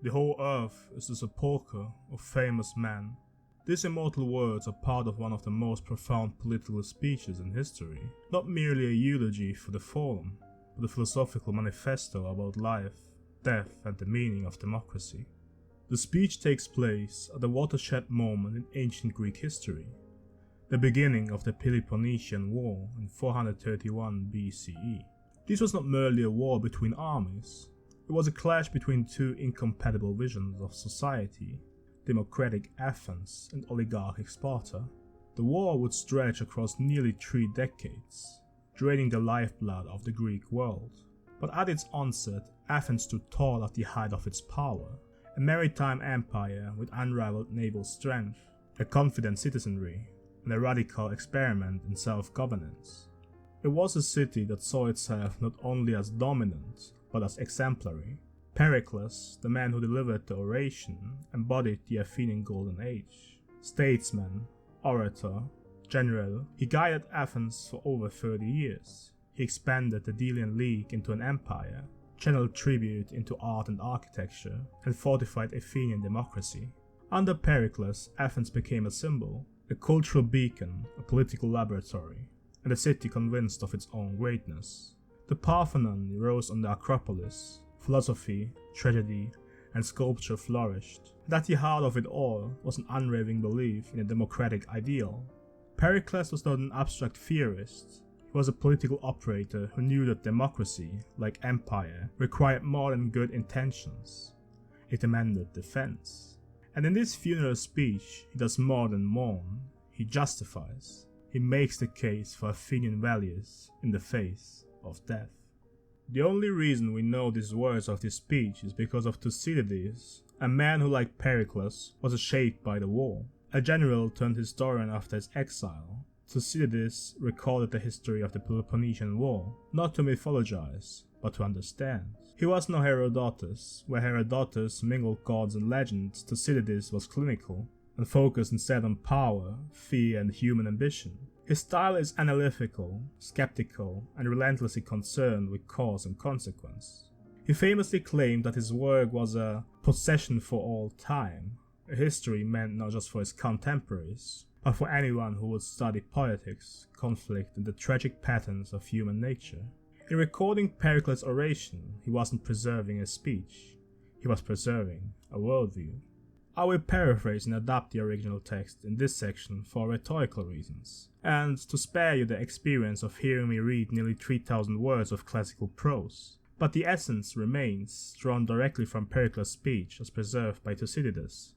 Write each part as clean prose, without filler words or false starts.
The whole earth is the sepulchre of famous men. These immortal words are part of one of the most profound political speeches in history, not merely a eulogy for the fallen, but a philosophical manifesto about life, death, and the meaning of democracy. The speech takes place at a watershed moment in ancient Greek history, the beginning of the Peloponnesian War in 431 BCE. This was not merely a war between armies, it was a clash between two incompatible visions of society, democratic Athens and oligarchic Sparta. The war would stretch across nearly 3 decades, draining the lifeblood of the Greek world. But at its onset, Athens stood tall at the height of its power, a maritime empire with unrivaled naval strength, a confident citizenry, and a radical experiment in self-governance. It was a city that saw itself not only as dominant, but as exemplary. Pericles, the man who delivered the oration, embodied the Athenian Golden Age. Statesman, orator, general, he guided Athens for over 30 years. He expanded the Delian League into an empire, channeled tribute into art and architecture, and fortified Athenian democracy. Under Pericles, Athens became a symbol, a cultural beacon, a political laboratory, and a city convinced of its own greatness. The Parthenon rose on the Acropolis, philosophy, tragedy, and sculpture flourished, and at the heart of it all was an unwavering belief in a democratic ideal. Pericles was not an abstract theorist, he was a political operator who knew that democracy, like empire, required more than good intentions. It demanded defense. And in this funeral speech, he does more than mourn, he justifies. He makes the case for Athenian values in the face of death. The only reason we know these words of this speech is because of Thucydides, a man who, like Pericles, was shaped by the war. A general turned historian after his exile, Thucydides recorded the history of the Peloponnesian War, not to mythologize, but to understand. He was no Herodotus. Where Herodotus mingled gods and legends, Thucydides was clinical, and focused instead on power, fear, and human ambition. His style is analytical, skeptical, and relentlessly concerned with cause and consequence. He famously claimed that his work was a possession for all time, a history meant not just for his contemporaries, but for anyone who would study politics, conflict, and the tragic patterns of human nature. In recording Pericles' oration, he wasn't preserving a speech, he was preserving a worldview. I will paraphrase and adapt the original text in this section for rhetorical reasons, and to spare you the experience of hearing me read nearly 3,000 words of classical prose, but the essence remains, drawn directly from Pericles' speech as preserved by Thucydides.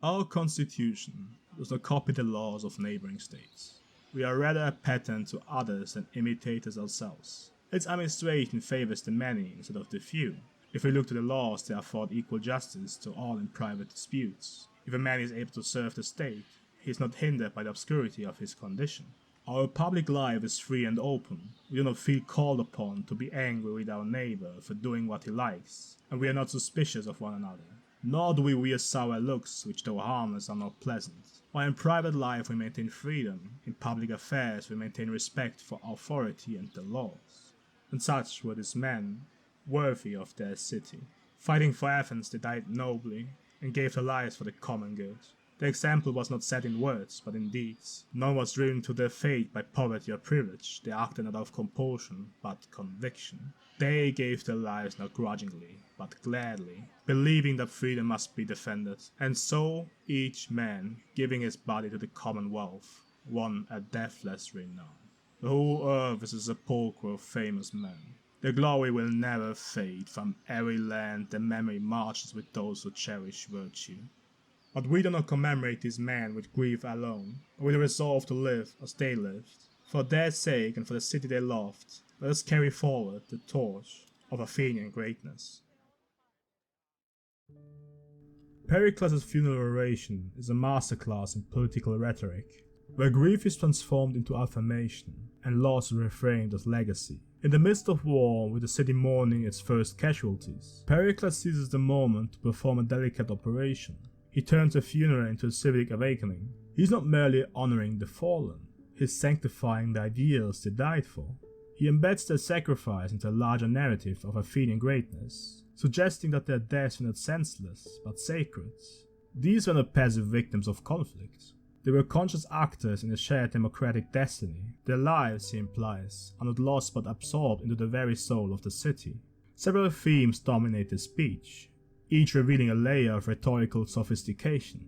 Our constitution does not copy the laws of neighboring states. We are rather a pattern to others than imitators ourselves. Its administration favors the many instead of the few. If we look to the laws, they afford equal justice to all in private disputes. If a man is able to serve the state, he is not hindered by the obscurity of his condition. Our public life is free and open. We do not feel called upon to be angry with our neighbor for doing what he likes, and we are not suspicious of one another. Nor do we wear sour looks which, though harmless, are not pleasant. While in private life we maintain freedom, in public affairs we maintain respect for authority and the laws. And such were these men, worthy of their city. Fighting for Athens they died nobly, and gave their lives for the common good. The example was not set in words, but in deeds. None was driven to their fate by poverty or privilege. They acted not out of compulsion, but conviction. They gave their lives not grudgingly, but gladly, believing that freedom must be defended. And so, each man, giving his body to the commonwealth, won a deathless renown. The whole earth is a sepulchre of famous men. Their glory will never fade. From every land their memory marches with those who cherish virtue. But we do not commemorate these men with grief alone, but with a resolve to live as they lived. For their sake and for the city they loved, let us carry forward the torch of Athenian greatness. Pericles' Funeral Oration is a masterclass in political rhetoric, where grief is transformed into affirmation and loss reframed as legacy. In the midst of war, with the city mourning its first casualties, Pericles seizes the moment to perform a delicate operation. He turns a funeral into a civic awakening. He's not merely honoring the fallen, he's sanctifying the ideals they died for. He embeds their sacrifice into a larger narrative of Athenian greatness, suggesting that their deaths were not senseless, but sacred. These were not passive victims of conflict. They were conscious actors in a shared democratic destiny. Their lives, he implies, are not lost but absorbed into the very soul of the city. Several themes dominate this speech, each revealing a layer of rhetorical sophistication.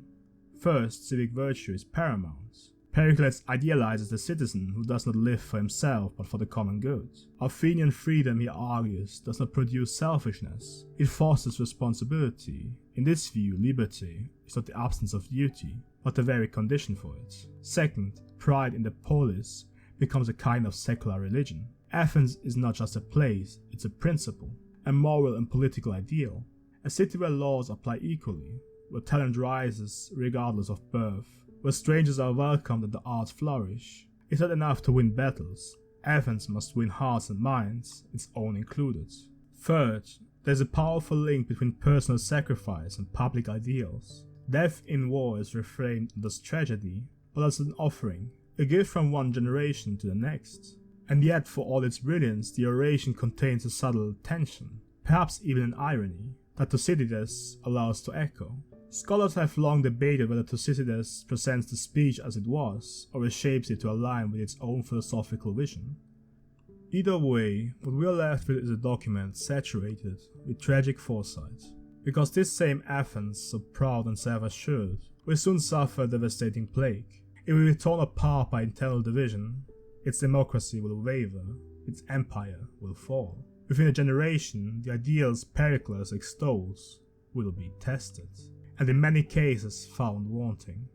First, civic virtue is paramount. Pericles idealizes the citizen who does not live for himself but for the common good. Athenian freedom, he argues, does not produce selfishness, it fosters responsibility. In this view, liberty is not the absence of duty, but the very condition for it. Second, pride in the polis becomes a kind of secular religion. Athens is not just a place, it's a principle, a moral and political ideal. A city where laws apply equally, where talent rises regardless of birth, where strangers are welcomed and the arts flourish. It's not enough to win battles. Athens must win hearts and minds, its own included. Third, there's a powerful link between personal sacrifice and public ideals. Death in war is reframed not as tragedy, but as an offering, a gift from one generation to the next. And yet, for all its brilliance, the oration contains a subtle tension, perhaps even an irony, that Thucydides allows to echo. Scholars have long debated whether Thucydides presents the speech as it was, or reshapes it to align with its own philosophical vision. Either way, what we are left with is a document saturated with tragic foresight, because this same Athens, so proud and self-assured, will soon suffer a devastating plague. It will be torn apart by internal division, its democracy will waver, its empire will fall. Within a generation, the ideals Pericles extols will be tested, and in many cases found wanting.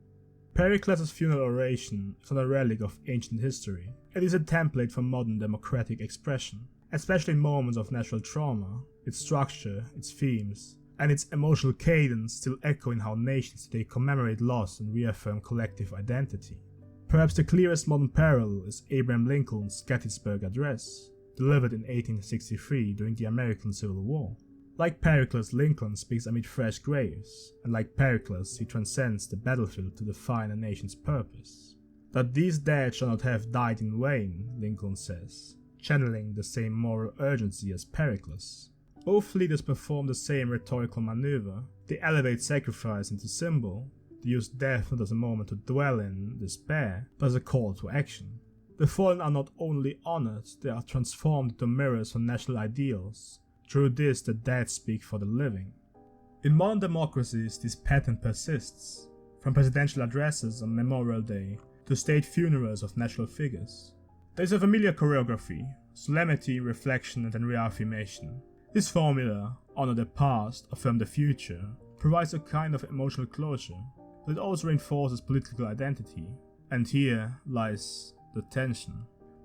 Pericles' Funeral Oration is not a relic of ancient history. It is a template for modern democratic expression, especially in moments of national trauma. Its structure, its themes, and its emotional cadence still echo in how nations today commemorate loss and reaffirm collective identity. Perhaps the clearest modern parallel is Abraham Lincoln's Gettysburg Address, delivered in 1863 during the American Civil War. Like Pericles, Lincoln speaks amid fresh graves, and like Pericles, he transcends the battlefield to define a nation's purpose. That these dead shall not have died in vain, Lincoln says, channeling the same moral urgency as Pericles. Both leaders perform the same rhetorical maneuver. They elevate sacrifice into symbol. They use death not as a moment to dwell in despair, but as a call to action. The fallen are not only honored, they are transformed into mirrors for national ideals. Through this, the dead speak for the living. In modern democracies, this pattern persists, from presidential addresses on Memorial Day to state funerals of national figures. There is a familiar choreography: solemnity, reflection, and then reaffirmation. This formula, honor the past, affirm the future, provides a kind of emotional closure, but it also reinforces political identity. And here lies the tension.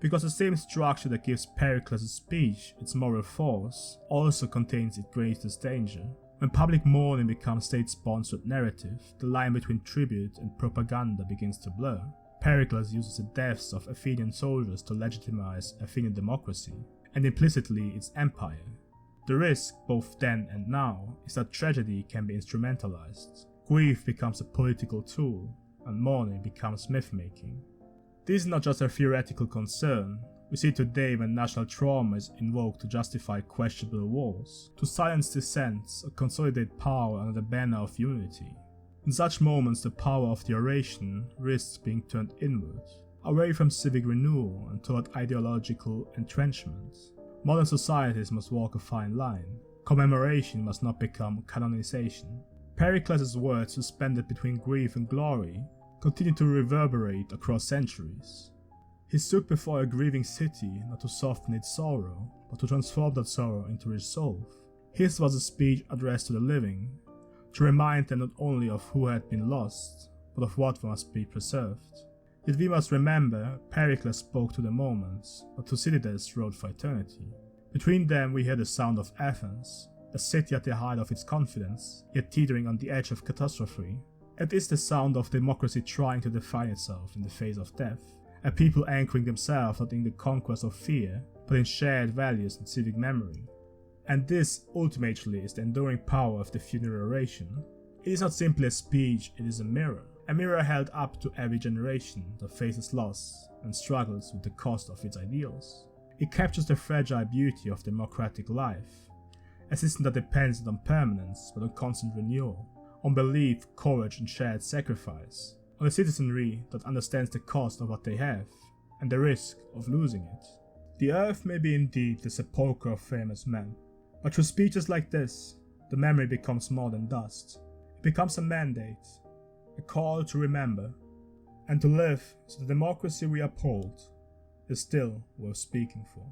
Because the same structure that gives Pericles' speech its moral force also contains its greatest danger. When public mourning becomes state-sponsored narrative, the line between tribute and propaganda begins to blur. Pericles uses the deaths of Athenian soldiers to legitimize Athenian democracy, and implicitly its empire. The risk, both then and now, is that tragedy can be instrumentalized. Grief becomes a political tool, and mourning becomes myth-making. This is not just a theoretical concern. We see today when national trauma is invoked to justify questionable wars, to silence dissents or consolidate power under the banner of unity. In such moments, the power of the oration risks being turned inward, away from civic renewal and toward ideological entrenchment. Modern societies must walk a fine line. Commemoration must not become canonization. Pericles' words, suspended between grief and glory, continue to reverberate across centuries. He stood before a grieving city not to soften its sorrow, but to transform that sorrow into resolve. His was a speech addressed to the living, to remind them not only of who had been lost, but of what must be preserved. Yet we must remember, Pericles spoke to the moments, but Thucydides wrote for eternity. Between them we hear the sound of Athens, a city at the height of its confidence, yet teetering on the edge of catastrophe. It is the sound of democracy trying to define itself in the face of death, a people anchoring themselves not in the conquest of fear, but in shared values and civic memory. And this, ultimately, is the enduring power of the funeral oration. It is not simply a speech, it is a mirror held up to every generation that faces loss and struggles with the cost of its ideals. It captures the fragile beauty of democratic life, a system that depends not on permanence but on constant renewal, on belief, courage and shared sacrifice, on a citizenry that understands the cost of what they have and the risk of losing it. The earth may be indeed the sepulchre of famous men, but through speeches like this, the memory becomes more than dust. It becomes a mandate, a call to remember, and to live so the democracy we uphold is still worth speaking for.